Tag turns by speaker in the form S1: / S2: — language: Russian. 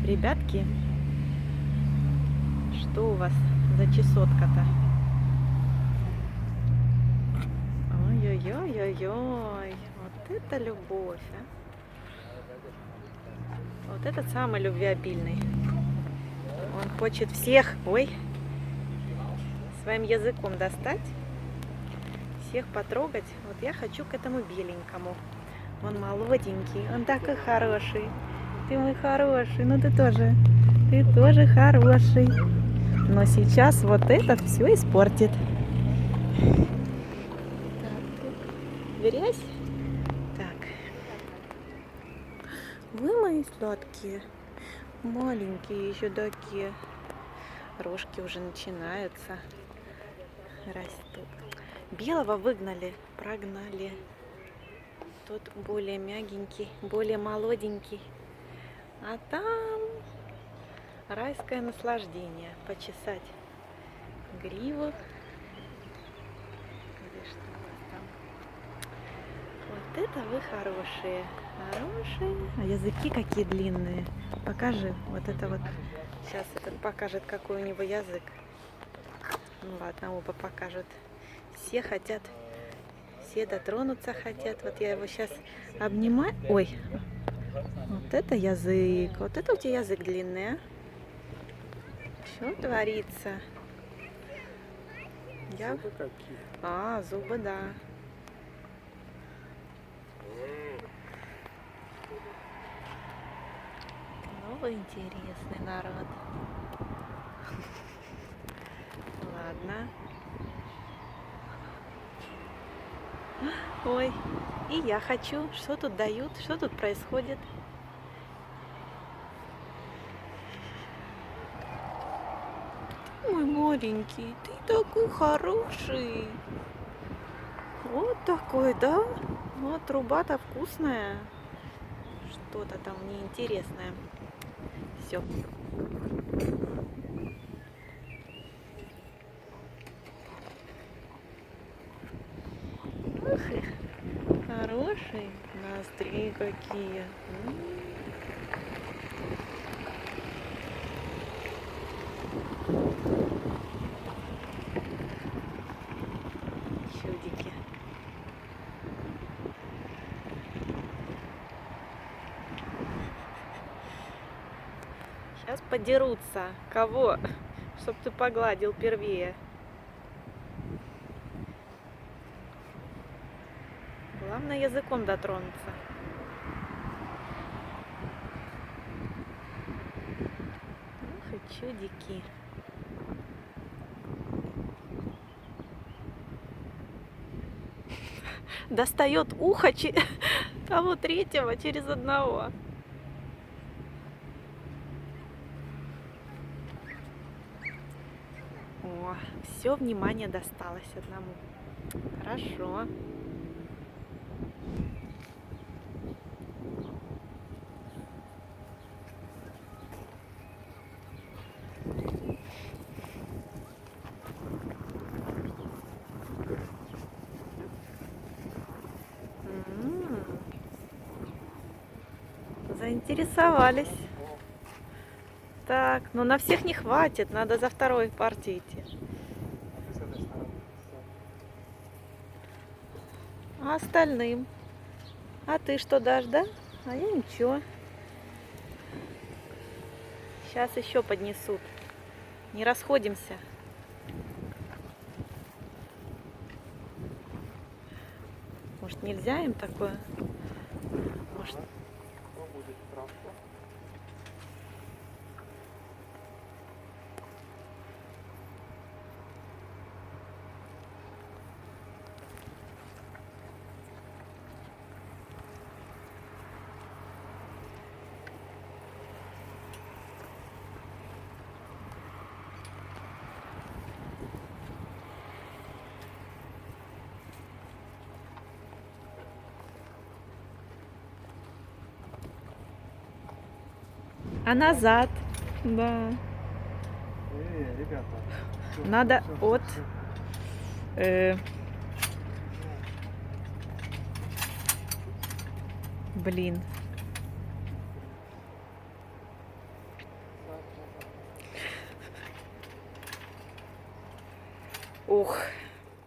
S1: Ребятки, что у вас за чесотка-то? Ой-ой-ой-ой-ой, вот это любовь, а? Вот этот самый любвеобильный. Он хочет всех, ой, своим языком достать, всех потрогать. Вот я хочу к этому беленькому. Он молоденький, он такой хороший. Ты мой хороший, ну ты тоже хороший. Но сейчас вот этот все испортит. Так, грязь. Так. Вы мои сладкие, маленькие еще такие. Рожки уже начинаются. Растут. Белого выгнали, прогнали. Тот более мягенький, более молоденький. А там райское наслаждение. Почесать гриву. Где что у вас там? Вот это вы хорошие. Хорошие. А языки какие длинные. Покажи. Вот это вот. Сейчас этот покажет, какой у него язык. Ну ладно, оба покажут. Все хотят. Все дотронуться хотят. Вот я его сейчас обнимаю. Ой. Вот это язык. Вот это у тебя язык длинный, а? Что творится? Я... А, зубы, да. Ну, вы интересный народ. Ладно. Ой, и я хочу. Что тут дают? Что тут происходит? Мой маленький, ты такой хороший. Вот такой, да? Вот труба-то вкусная. Что-то там неинтересное. Все. Ух, хороший. Ноздри какие. Чудики. Сейчас подерутся. Кого? Чтоб ты погладил первее. Главное языком дотронуться. Ох и чудики. Достает ухо того третьего через одного. О, все внимание досталось одному. Хорошо. Заинтересовались. Так, но на всех не хватит, надо за второй партией идти. А остальным? А ты что дашь, да? А я ничего. Сейчас еще поднесут. Не расходимся. Может, нельзя им такое? Может... А назад? Да.
S2: Ребята.
S1: Надо от... Блин. Ух,